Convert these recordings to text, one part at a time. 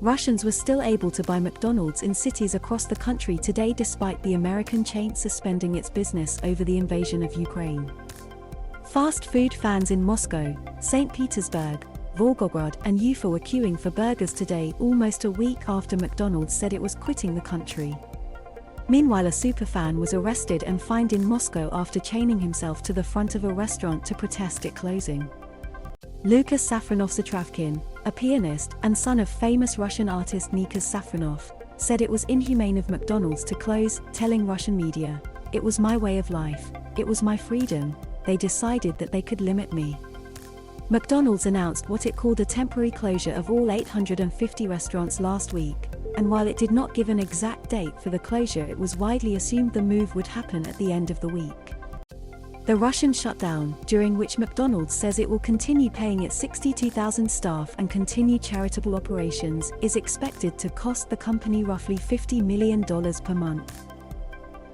Russians were still able to buy McDonald's in cities across the country today despite the American chain suspending its business over the invasion of Ukraine. Fast food fans in Moscow, St. Petersburg, Volgograd and Ufa were queuing for burgers today almost a week after McDonald's said it was quitting the country. Meanwhile, a superfan was arrested and fined in Moscow after chaining himself to the front of a restaurant to protest it closing. Luka Safronov-Zatravkin, a pianist and son of famous Russian artist Nikas Safronov, said it was inhumane of McDonald's to close, telling Russian media, "It was my way of life, it was my freedom, they decided that they could limit me." McDonald's announced what it called a temporary closure of all 850 restaurants last week, and while it did not give an exact date for the closure, it was widely assumed the move would happen at the end of the week. The Russian shutdown, during which McDonald's says it will continue paying its 62,000 staff and continue charitable operations, is expected to cost the company roughly $50 million per month.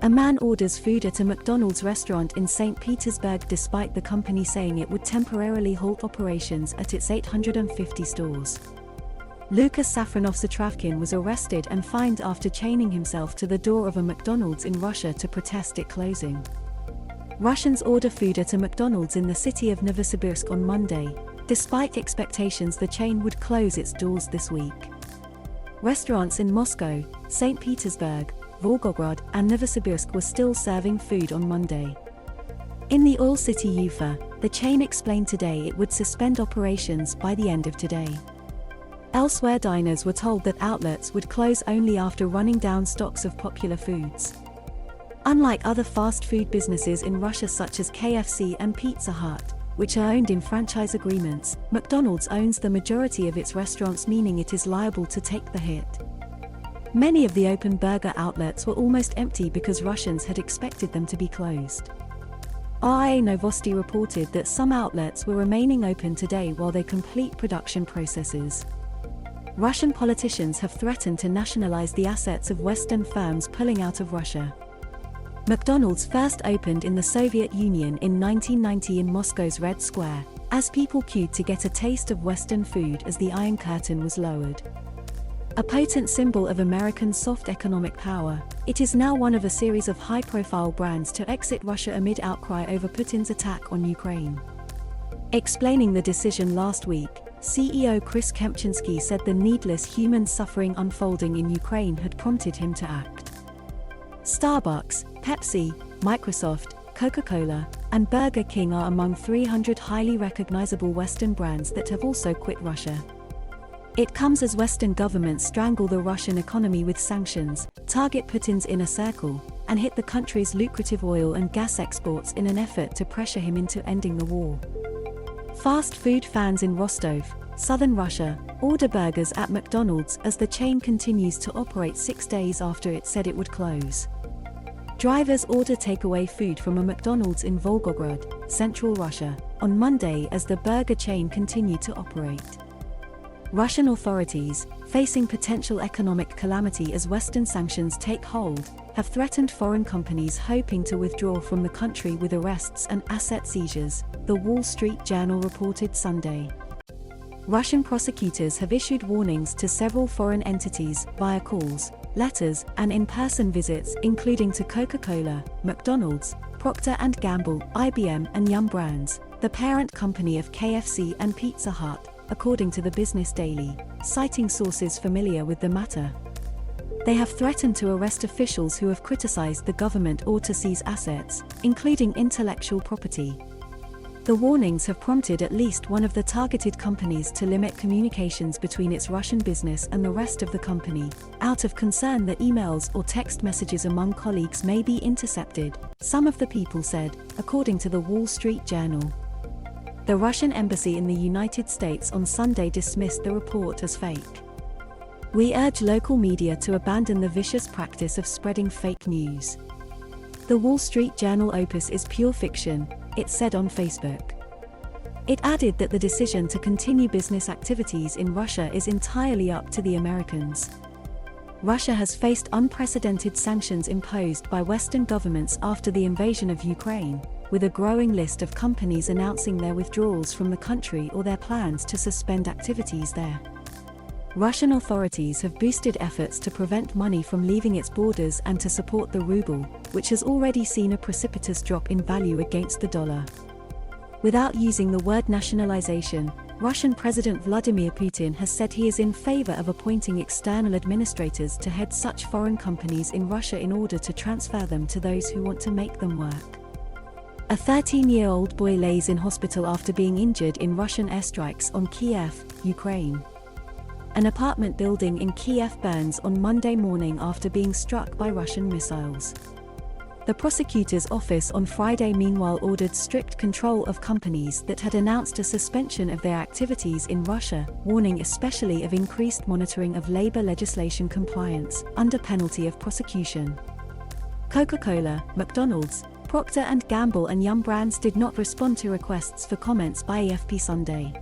A man orders food at a McDonald's restaurant in St. Petersburg despite the company saying it would temporarily halt operations at its 850 stores. Luka Safronov-Zatravkin was arrested and fined after chaining himself to the door of a McDonald's in Russia to protest it closing. Russians order food at a McDonald's in the city of Novosibirsk on Monday, despite expectations the chain would close its doors this week. Restaurants in Moscow, St. Petersburg, Volgograd and Novosibirsk were still serving food on Monday. In the oil city Ufa, the chain explained today it would suspend operations by the end of today. Elsewhere, diners were told that outlets would close only after running down stocks of popular foods. Unlike other fast food businesses in Russia such as KFC and Pizza Hut, which are owned in franchise agreements, McDonald's owns the majority of its restaurants, meaning it is liable to take the hit. Many of the open burger outlets were almost empty because Russians had expected them to be closed. RIA Novosti reported that some outlets were remaining open today while they complete production processes. Russian politicians have threatened to nationalize the assets of Western firms pulling out of Russia. McDonald's first opened in the Soviet Union in 1990 in Moscow's Red Square, as people queued to get a taste of Western food as the Iron Curtain was lowered. A potent symbol of American soft economic power, it is now one of a series of high-profile brands to exit Russia amid outcry over Putin's attack on Ukraine. Explaining the decision last week, CEO Chris Kempczinski said the needless human suffering unfolding in Ukraine had prompted him to act. Starbucks, Pepsi, Microsoft, Coca-Cola, and Burger King are among 300 highly recognizable Western brands that have also quit Russia. It comes as Western governments strangle the Russian economy with sanctions, target Putin's inner circle, and hit the country's lucrative oil and gas exports in an effort to pressure him into ending the war. Fast food fans in Rostov, southern Russia, order burgers at McDonald's as the chain continues to operate 6 days after it said it would close. Drivers order takeaway food from a McDonald's in Volgograd, central Russia, on Monday as the burger chain continued to operate. Russian authorities, facing potential economic calamity as Western sanctions take hold, have threatened foreign companies hoping to withdraw from the country with arrests and asset seizures, the Wall Street Journal reported Sunday. Russian prosecutors have issued warnings to several foreign entities via calls, letters, and in-person visits, including to Coca-Cola, McDonald's, Procter & Gamble, IBM and Yum Brands, the parent company of KFC and Pizza Hut, according to the Business Daily, citing sources familiar with the matter. They have threatened to arrest officials who have criticized the government or to seize assets, including intellectual property. The warnings have prompted at least one of the targeted companies to limit communications between its Russian business and the rest of the company, out of concern that emails or text messages among colleagues may be intercepted, some of the people said, according to the Wall Street Journal. The Russian embassy in the United States on Sunday dismissed the report as fake. "We urge local media to abandon the vicious practice of spreading fake news. The Wall Street Journal opus is pure fiction," it said on Facebook. It added that the decision to continue business activities in Russia is entirely up to the Americans. Russia has faced unprecedented sanctions imposed by Western governments after the invasion of Ukraine, with a growing list of companies announcing their withdrawals from the country or their plans to suspend activities there. Russian authorities have boosted efforts to prevent money from leaving its borders and to support the ruble, which has already seen a precipitous drop in value against the dollar. Without using the word nationalization, Russian President Vladimir Putin has said he is in favor of appointing external administrators to head such foreign companies in Russia in order to transfer them to those who want to make them work. A 13-year-old boy lays in hospital after being injured in Russian airstrikes on Kiev, Ukraine. An apartment building in Kiev burns on Monday morning after being struck by Russian missiles. The prosecutor's office on Friday meanwhile ordered strict control of companies that had announced a suspension of their activities in Russia, warning especially of increased monitoring of labor legislation compliance, under penalty of prosecution. Coca-Cola, McDonald's, Procter & Gamble and Yum Brands did not respond to requests for comments by AFP Sunday.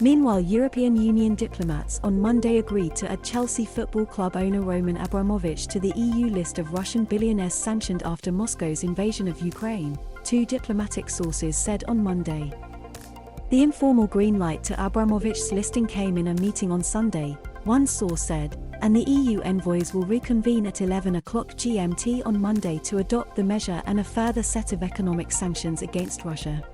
Meanwhile, European Union diplomats on Monday agreed to add Chelsea Football Club owner Roman Abramovich to the EU list of Russian billionaires sanctioned after Moscow's invasion of Ukraine, two diplomatic sources said on Monday. The informal green light to Abramovich's listing came in a meeting on Sunday, one source said, and the EU envoys will reconvene at 11 o'clock GMT on Monday to adopt the measure and a further set of economic sanctions against Russia.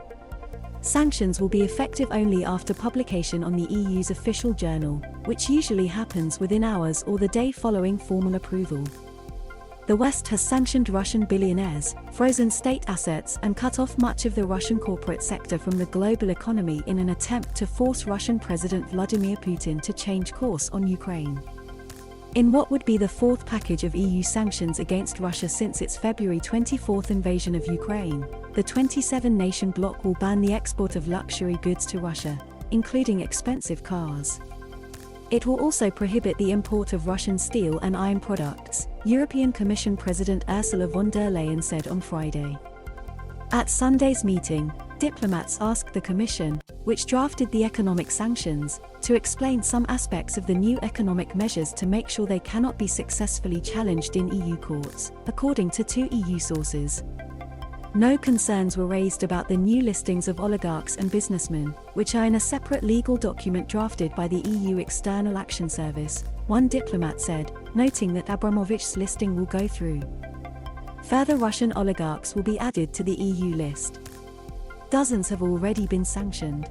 Sanctions will be effective only after publication on the EU's official journal, which usually happens within hours or the day following formal approval. The West has sanctioned Russian billionaires, frozen state assets and cut off much of the Russian corporate sector from the global economy in an attempt to force Russian President Vladimir Putin to change course on Ukraine. In what would be the fourth package of EU sanctions against Russia since its February 24 invasion of Ukraine, the 27-nation bloc will ban the export of luxury goods to Russia, including expensive cars. It will also prohibit the import of Russian steel and iron products, European Commission President Ursula von der Leyen said on Friday. At Sunday's meeting, diplomats asked the Commission, which drafted the economic sanctions, to explain some aspects of the new economic measures to make sure they cannot be successfully challenged in EU courts, according to two EU sources. No concerns were raised about the new listings of oligarchs and businessmen, which are in a separate legal document drafted by the EU External Action Service, one diplomat said, noting that Abramovich's listing will go through. Further Russian oligarchs will be added to the EU list. Dozens have already been sanctioned.